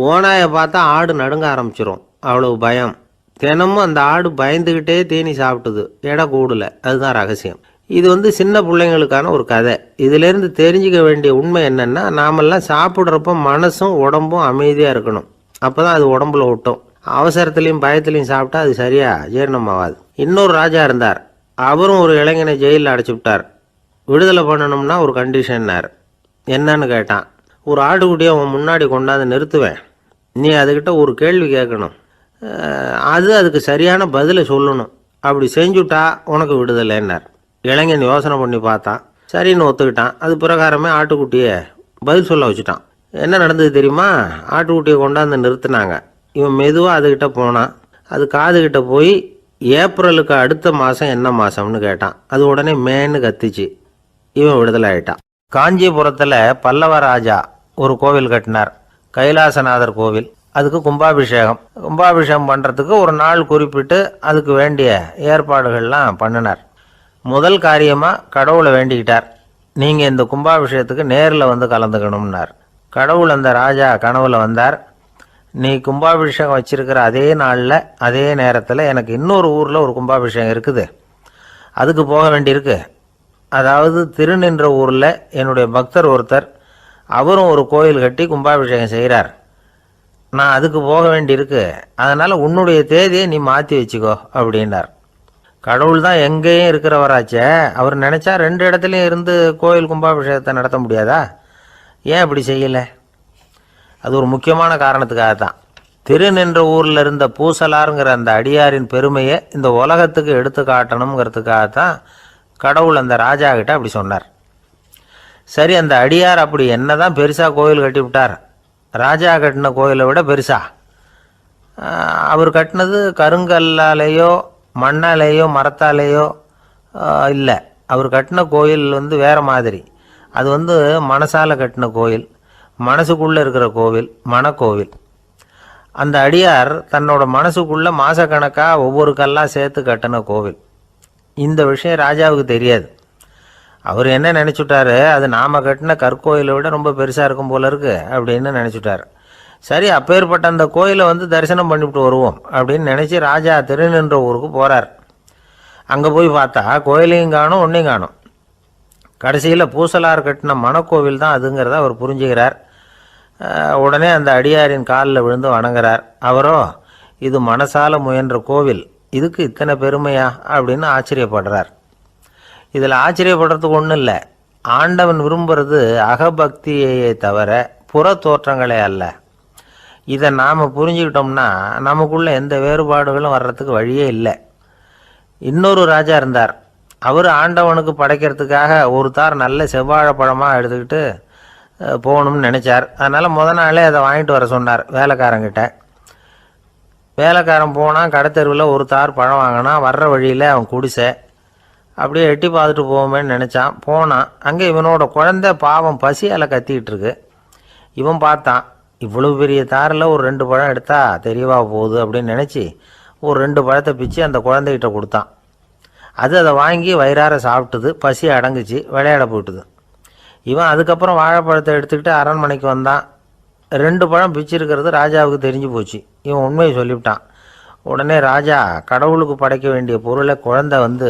ஓநாயை பார்த்தா ஆடு நடுங்க ஆரம்பிச்சிடும், அவ்வளவு பயம். தினமும் அந்த ஆடு பயந்துக்கிட்டே தீனி சாப்பிட்டுது, எடை கூடல. அதுதான் ரகசியம். இது வந்து சின்ன பிள்ளைங்களுக்கான ஒரு கதை. இதிலேருந்து தெரிஞ்சிக்க வேண்டிய உண்மை என்னென்னா, நாமெல்லாம் சாப்பிட்றப்ப மனசும் உடம்பும் அமைதியாக இருக்கணும். அப்போ தான் அது உடம்புல ஒட்டும். அவசரத்துலேயும் பயத்துலையும் சாப்பிட்டா அது சரியாக ஜீரணமாகாது. இன்னொரு ராஜா இருந்தார். அவரும் ஒரு இளைஞனை ஜெயிலில் அடைச்சி விட்டார். விடுதலை பண்ணணும்னா ஒரு கண்டிஷன்னார். என்னன்னு கேட்டான். ஒரு ஆட்டுக்குட்டியை அவன் முன்னாடி கொண்டாந்து நிறுத்துவேன், நீ அதுக்கிட்ட ஒரு கேள்வி கேட்கணும், அதுக்கு சரியான பதிலை சொல்லணும். அப்படி செஞ்சுட்டா உனக்கு விடுதலைன்னார். இளைஞன் யோசனை பண்ணி பார்த்தான், சரின்னு ஒத்துக்கிட்டான். அது பிரகாரமே ஆட்டுக்குட்டியை பதில் சொல்ல வச்சுட்டான். என்ன நடந்தது தெரியுமா? ஆட்டுக்குட்டியை கொண்டாந்து நிறுத்தினாங்க. இவன் மெதுவாக அதுக்கிட்ட போனான். அது காதுகிட்ட போய் ஏப்ரலுக்கு அடுத்த மாதம் என்ன மாதம்னு கேட்டான். அது உடனே மேன்னு கத்திச்சு. இவன் விடுதலை ஆகிட்டான். காஞ்சிபுரத்தில் பல்லவ ராஜா ஒரு கோவில் கட்டினார், கைலாசநாதர் கோவில். அதுக்கு கும்பாபிஷேகம் பண்ணுறதுக்கு ஒரு நாள் குறிப்பிட்டு அதுக்கு வேண்டிய ஏற்பாடுகள்லாம் பண்ணினார். முதல் காரியமாக கடவுளை வேண்டிக்கிட்டார், நீங்கள் இந்த கும்பாபிஷேகத்துக்கு நேரில் வந்து கலந்துக்கணும்னார். கடவுள் அந்த ராஜா கனவுல வந்தார். நீ கும்பாபிஷேகம் வச்சிருக்கிற அதே நாளில் அதே நேரத்தில் எனக்கு இன்னொரு ஊரில் ஒரு கும்பாபிஷேகம் இருக்குது, அதுக்கு போக வேண்டியிருக்கு. அதாவது திருநின்ற ஊரில் என்னுடைய பக்தர் ஒருத்தர், அவரும் ஒரு கோயில் கட்டி கும்பாபிஷேகம் செய்கிறார், நான் அதுக்கு போக வேண்டியிருக்கு. அதனால் உன்னுடைய தேதியை நீ மாற்றி வச்சுக்கோ அப்படின்னார். கடவுள் தான் எங்கேயும் இருக்கிறவராச்சே, அவர் நினச்சா 2 இடத்துலையும் இருந்து கோயில் கும்பாபிஷேகத்தை நடத்த முடியாதா? ஏன் இப்படி செய்யலை? அது ஒரு முக்கியமான காரணத்துக்காகத்தான். திருநின்ற ஊரில் இருந்த பூசலாருங்கிற அந்த அடியாரின் பெருமையை இந்த உலகத்துக்கு எடுத்து காட்டணுங்கிறதுக்காகத்தான் கடவுள் அந்த ராஜா கிட்ட அப்படி சொன்னார். சரி, அந்த அடியார் அப்படி என்னதான் பெருசாக கோயில் கட்டி விட்டார்? ராஜா கட்டின கோயிலை விட பெருசா? அவர் கட்டினது கருங்கல்லாலேயோ மண்ணாலேயோ மரத்தாலேயோ இல்லை. அவர் கட்டின கோயில் வந்து வேறு மாதிரி. அது வந்து மனசால் கட்டின கோயில், மனசுக்குள்ளே இருக்கிற கோவில், மனக்கோவில். அந்த அடியார் தன்னோட மனசுக்குள்ளே மாதக்கணக்காக ஒவ்வொரு கல்லாக சேர்த்து கட்டின கோவில். இந்த விஷயம் ராஜாவுக்கு தெரியாது. அவர் என்ன நினச்சிட்டாரு, அது நாம் கட்டின கற்கோயிலை விட ரொம்ப பெருசாக இருக்கும் போல இருக்கு அப்படின்னு நினச்சிட்டார். சரி, அப்பேற்பட்ட அந்த கோயிலை வந்து தரிசனம் பண்ணிவிட்டு வருவோம் அப்படின்னு நினச்சி ராஜா திருநின்ற ஊருக்கு போகிறார். அங்கே போய் பார்த்தா கோயிலையும் காணும், ஒன்றையும் காணும். கடைசியில் பூசலார் கட்டின மனக்கோவில் தான் அதுங்கிறத அவர் புரிஞ்சுக்கிறார். உடனே அந்த அடியாரின் காலில் விழுந்து வணங்குறார். அவரோ, இது மனசால முயன்ற கோவில், இதுக்கு இத்தனை பெருமையா அப்படின்னு ஆச்சரியப்படுறார். இதில் ஆச்சரியப்படுறதுக்கு ஒன்றும் இல்லை. ஆண்டவன் விரும்புறது அகபக்தியை தவிர புற தோற்றங்களே அல்ல. இதை நாம் புரிஞ்சுக்கிட்டோம்னா நமக்குள்ள எந்த வேறுபாடுகளும் வர்றதுக்கு வழியே இல்லை. இன்னொரு ராஜா இருந்தார். அவர் ஆண்டவனுக்கு படைக்கிறதுக்காக ஒரு தார் நல்ல செவ்வாழைப்பழமாக எடுத்துக்கிட்டு போகணும்னு நினச்சார். அதனால் நாளே அதை வாங்கிட்டு வர சொன்னார் வேலைக்காரங்கிட்ட. வேலைக்காரன் போனால் கடைத்தெருவில் ஒரு தார் பழம் வாங்கினான். வர்ற வழியில் அவன் குடிசை அப்படியே எட்டி பார்த்துட்டு போவோமேன்னு நினச்சான். போனான். அங்கே இவனோட குழந்தை பாவம் பசியால் கத்திக்கிட்டு இருக்கு. இவன் பார்த்தான், இவ்வளவு பெரிய தாரில் ஒரு 2 பழம் எடுத்தா தெரியவா போகுது அப்படின்னு நினச்சி ஒரு 2 பழத்தை பிச்சு அந்த குழந்தைகிட்ட கொடுத்தான். அது அதை வாங்கி வயிறார சாப்பிட்டுது, பசி அடங்குச்சு, விளையாட போயிட்டுது. இவன் அதுக்கப்புறம் வாழைப்பழத்தை எடுத்துக்கிட்டு அரண்மனைக்கு வந்தான். 2 பழம் பிச்சிருக்கிறது ராஜாவுக்கு தெரிஞ்சு போச்சு. இவன் உண்மையை சொல்லிவிட்டான். உடனே ராஜா, கடவுளுக்கு படைக்க வேண்டிய பொருளை குழந்தை வந்து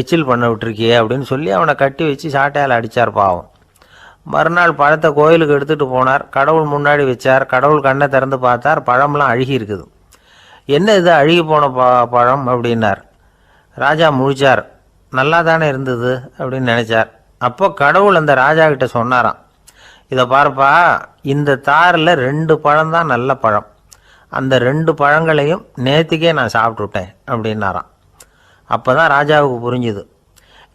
எச்சில் பண்ண விட்டுருக்கியே அப்படின்னு சொல்லி அவனை கட்டி வச்சு சாட்டையால் அடித்தார் பாவம். மறுநாள் பழத்தை கோயிலுக்கு எடுத்துகிட்டு போனார். கடவுள் முன்னாடி வச்சார். கடவுள் கண்ணை திறந்து பார்த்தார், பழம்லாம் அழுகி இருக்குது. என்ன இது அழுகி போன பழம் அப்படின்னார். ராஜா முழிச்சார். நல்லா தானே இருந்தது அப்படின்னு நினச்சார். அப்போ கடவுள் அந்த ராஜா கிட்ட சொன்னாராம், இதை பார்ப்பா, இந்த தாரில் 2 பழம் தான் நல்ல பழம், அந்த 2 பழங்களையும் நேற்றுக்கே நான் சாப்பிட்டுட்டேன் அப்படின்னாராம். அப்போ தான் ராஜாவுக்கு புரிஞ்சுது,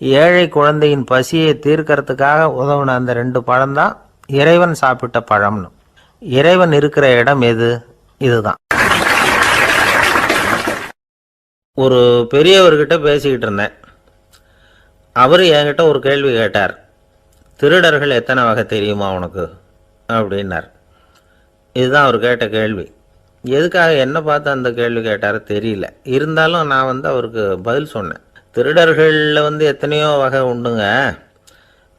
ஏழை குழந்தையின் பசியை தீர்க்கறதுக்காக உதவுன அந்த 2 பழம்தான் இறைவன் சாப்பிட்ட பழம்னு. இறைவன் இருக்கிற இடம் எது? இதுதான். ஒரு பெரியவர்கிட்ட பேசிக்கிட்டு இருந்தேன். அவர் என்கிட்ட ஒரு கேள்வி கேட்டார். திருடர்கள் எத்தனை வகை தெரியுமா உனக்கு அப்படின்னார். இதுதான் அவர் கேட்ட கேள்வி. எதுக்காக என்ன பார்த்து அந்த கேள்வி கேட்டார் தெரியல. இருந்தாலும் நான் அவருக்கு பதில் சொன்னேன். திருடர்களில் எத்தனையோ வகை உண்டுங்க.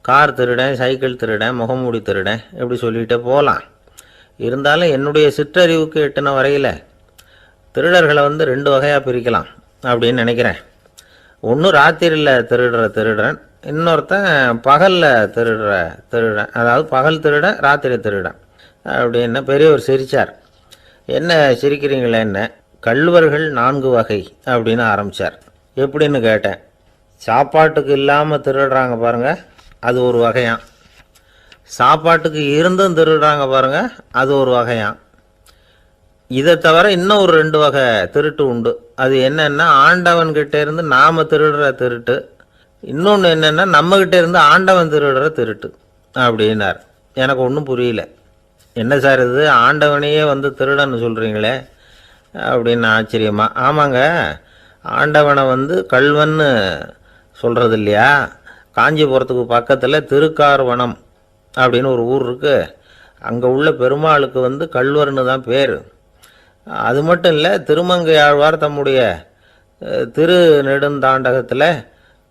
கார் திருடன், சைக்கிள் திருடன், முகமூடி திருடன், இப்படி சொல்லிகிட்டே போகலாம். இருந்தாலும் என்னுடைய சிற்றறிவுக்கு எட்டின வரையில் திருடர்களை 2 வகையாக பிரிக்கலாம் அப்படின்னு நினைக்கிறேன். ஒன்று ராத்திரியில் திருடுற திருடன், இன்னொருத்தன் பகலில் திருடுற திருடன். அதாவது பகல் திருடன், ராத்திரி திருடன் அப்படின்னு பெரியவர் சிரித்தார். என்ன சிரிக்கிறீங்களே? என்ன கள்வர்கள் 4 வகை அப்படின்னு ஆரம்பித்தார். எப்படின்னு கேட்டேன். சாப்பாட்டுக்கு இல்லாமல் திருடுறாங்க பாருங்கள், அது ஒரு வகையான். சாப்பாட்டுக்கு இருந்தும் திருடுறாங்க பாருங்கள், அது ஒரு வகையான். இதை தவிர இன்னும் ஒரு 2 வகை திருட்டு உண்டு. அது என்னென்னா, ஆண்டவன்கிட்ட இருந்து நாம் திருடுற திருட்டு, இன்னொன்று என்னென்னா நம்மக்கிட்ட இருந்து ஆண்டவன் திருடுற திருட்டு அப்படின்னார். எனக்கு ஒன்றும் புரியல. என்ன சார் இது, ஆண்டவனையே திருடன்னு சொல்கிறீங்களே அப்படின்னு ஆச்சரியமா. ஆமாங்க, ஆண்டவனை கள்வன்னு சொல்கிறது இல்லையா? காஞ்சிபுரத்துக்கு பக்கத்தில் திருக்கார்வனம் அப்படின்னு ஒரு ஊர் இருக்குது. அங்கே உள்ள பெருமாளுக்கு கள்வர்னு தான் பேர். அது மட்டும் இல்லை, திருமங்கை ஆழ்வார் தம்முடைய திரு நெடுந்தாண்டகத்தில்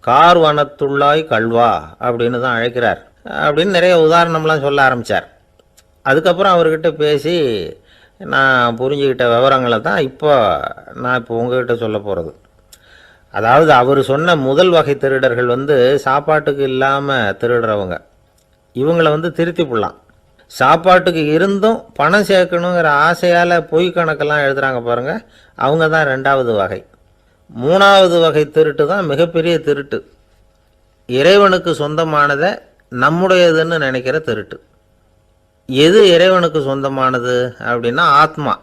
கார்வனத்துள்ளாய் கல்வா அப்படின்னு தான் அழைக்கிறார் அப்படின்னு நிறைய உதாரணம்லாம் சொல்ல ஆரம்பித்தார். அதுக்கப்புறம் அவர்கிட்ட பேசி நான் புரிஞ்சுக்கிட்ட விவரங்களை தான் நான் இப்போ உங்ககிட்ட சொல்ல போகிறது. அதாவது அவர் சொன்ன முதல் வகை திருடர்கள் சாப்பாட்டுக்கு இல்லாமல் திருடுறவங்க. இவங்களை திருத்தி போடலாம். சாப்பாட்டுக்கு இருந்தும் பணம் சேர்க்கணுங்கிற ஆசையால் பொய் கணக்கெல்லாம் எழுதுகிறாங்க பாருங்கள், அவங்க தான் 2வது வகை. 3வது வகை திருட்டு தான் மிகப்பெரிய திருட்டு. இறைவனுக்கு சொந்தமானதை நம்முடையதுன்னு நினைக்கிற திருட்டு. எது இறைவனுக்கு சொந்தமானது அப்படின்னா ஆத்மா.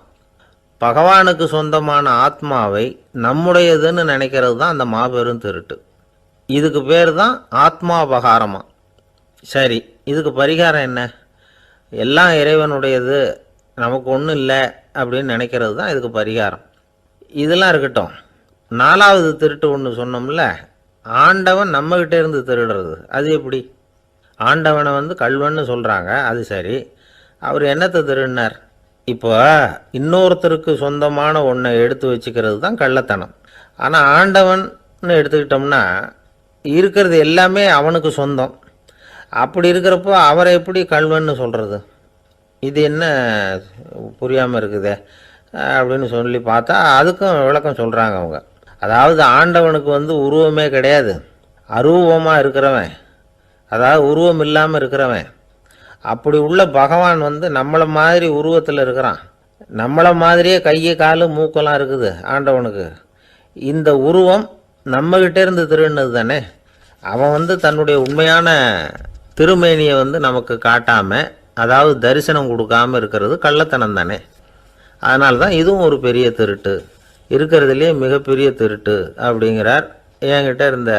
பகவானுக்கு சொந்தமான ஆத்மாவை நம்முடையதுன்னு நினைக்கிறது தான் அந்த மாபெரும் திருட்டு. இதுக்கு பேர் தான் ஆத்மாபகாரமா. சரி, இதுக்கு பரிகாரம் என்ன? எல்லாம் இறைவனுடையது, நமக்கு ஒன்றும் இல்லை அப்படின்னு நினைக்கிறது தான் இதுக்கு பரிகாரம். இதெல்லாம் இருக்கட்டும். 4வது திருட்டு ஒன்று சொன்னோம்ல, ஆண்டவன் நம்மகிட்ட இருந்து திருடுறது. அது எப்படி? ஆண்டவனை கள்வன்னு சொல்கிறாங்க, அது சரி. அவர் என்னத்தை திருடினார்? இப்போ இன்னொருத்தருக்கு சொந்தமான ஒன்றை எடுத்து வச்சுக்கிறது தான் கள்ளத்தனம். ஆனால் ஆண்டவன் எடுத்துக்கிட்டோம்னா இருக்கிறது எல்லாமே அவனுக்கு சொந்தம். அப்படி இருக்கிறப்போ அவரை எப்படி கள்வன்னு சொல்கிறது? இது என்ன புரியாமல் இருக்குதே அப்படின்னு சொல்லி பார்த்தா அதுக்கும் விளக்கம் சொல்கிறாங்க அவங்க. அதாவது ஆண்டவனுக்கு உருவமே கிடையாது, அரூபமாக இருக்கிறவன், அதாவது உருவம் இல்லாமல் இருக்கிறவன். அப்படி உள்ள பகவான் நம்மளை மாதிரி உருவத்தில் இருக்கிறான். நம்மளை மாதிரியே கை, கால், மூக்கெல்லாம் இருக்குது ஆண்டவனுக்கு. இந்த உருவம் நம்மகிட்ட இருந்து திருடினது தானே. அவன் தன்னுடைய உண்மையான திருமேனியை நமக்கு காட்டாமல், அதாவது தரிசனம் கொடுக்காமல் இருக்கிறது கள்ளத்தனம் தானே. அதனால தான் இதுவும் ஒரு பெரிய திருட்டு, இருக்கிறதுலேயே மிகப்பெரிய திருட்டு அப்படிங்கிறார். என்கிட்ட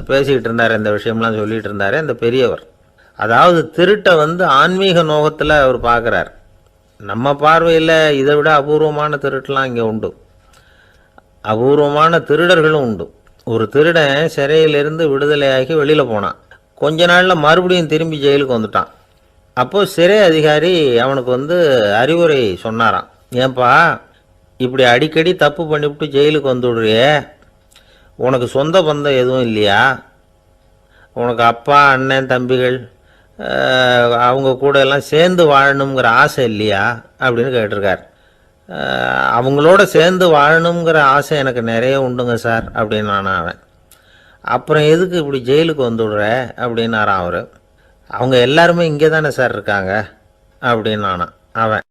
பேசிக்கிட்டு இருந்தார், இந்த விஷயம்லாம் சொல்லிகிட்டு இருந்தார் அந்த பெரியவர். அதாவது திருட்டை ஆன்மீக நோகத்தில் அவர் பார்க்குறார். நம்ம பார்வையில் இதை விட அபூர்வமான திருட்டுலாம் இங்கே உண்டு. அபூர்வமான திருடர்களும் உண்டு. ஒரு திருடன் சிறையிலிருந்து விடுதலையாகி வெளியில் போனான். கொஞ்ச நாளில் மறுபடியும் திரும்பி ஜெயிலுக்கு வந்துட்டான். அப்போது சிறை அதிகாரி அவனுக்கு அறிவுரை சொன்னாராம். ஏன்பா இப்படி அடிக்கடி தப்பு பண்ணிவிட்டு ஜெயிலுக்கு வந்துவிடுறியே, உனக்கு சொந்த பந்தம் எதுவும் இல்லையா? உனக்கு அப்பா, அண்ணன், தம்பிகள் அவங்க கூட எல்லாம் சேர்ந்து வாழணுங்கிற ஆசை இல்லையா அப்படின்னு கேட்டிருக்கார். அவங்களோட சேர்ந்து வாழணுங்கிற ஆசை எனக்கு நிறைய உண்டுங்க சார் அப்படின்னு அவன். அப்புறம் எதுக்கு இப்படி ஜெயிலுக்கு வந்துவிடுற அப்படின்னாரான் அவர். அவங்க எல்லாருமே இங்கே தானே சார் இருக்காங்க அப்படின்னு அவன்.